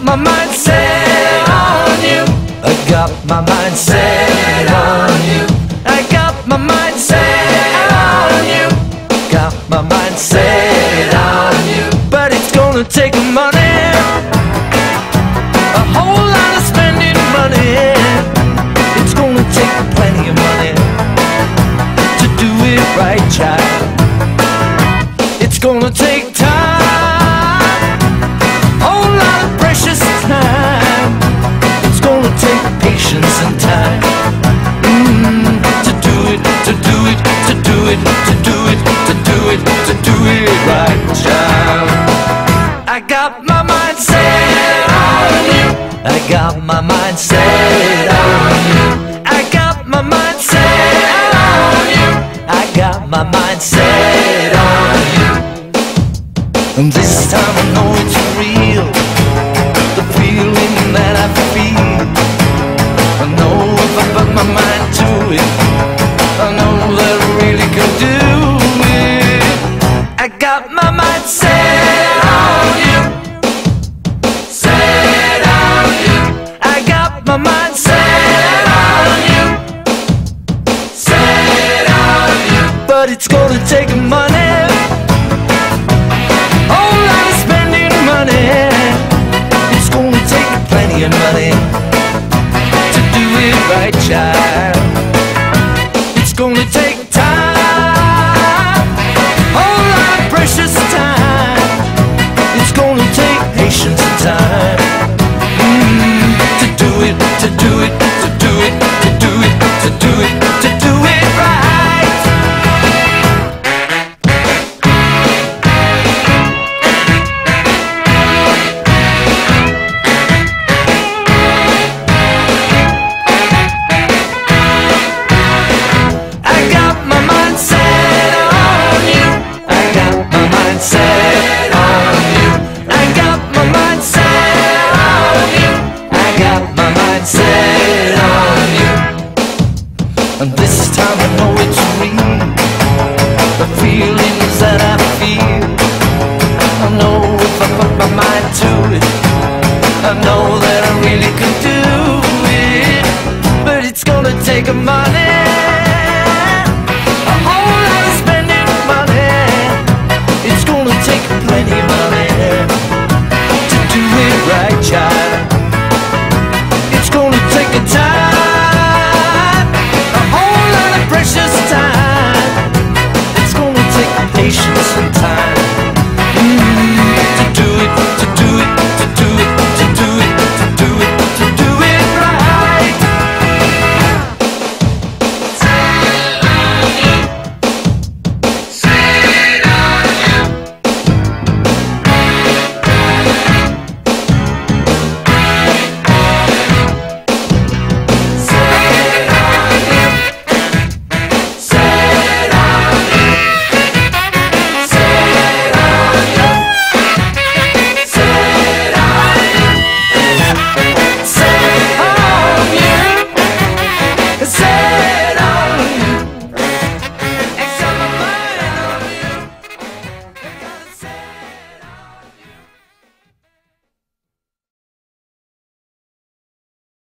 my mind set on you. I got my mind set on you. I got my mind set on you. Got my mind set on you. But it's gonna take money, a whole lot of spending money. It's gonna take plenty of money to do it right, child. It's gonna take time, whole lot of precious time. It's gonna take patience and time to do it, to do it, to do it, to do it, to do it, to do it right, child. I got my mind set on you. I got my mind set on you. I got my mind set on you. I got my mind set on you. And this time I know it's real, the feeling that I feel. I know if I put my mind to it, I know that I really can do it. I got my mind set on you. Set on you. I got my mind set on you. Set on you. But it's gonna take money, whole lot of spending money. It's gonna take plenty of money to do it right, child. It's gonna take time, whole lot of precious time. It's gonna take patience and time to do it, to do it, to do it, to do it, to do it, to do it right. I got my mind set on you. I got my mind set on you. I got my mind set on you. I got my mind set on you. And this time I know it's real, the feelings that I feel. I know if I put my mind to it, I know that I really could do it. But it's gonna take money, a whole lot of spending money. It's gonna take plenty of money to do it right, child. It's gonna take a time, a whole lot of precious time. It's gonna take patience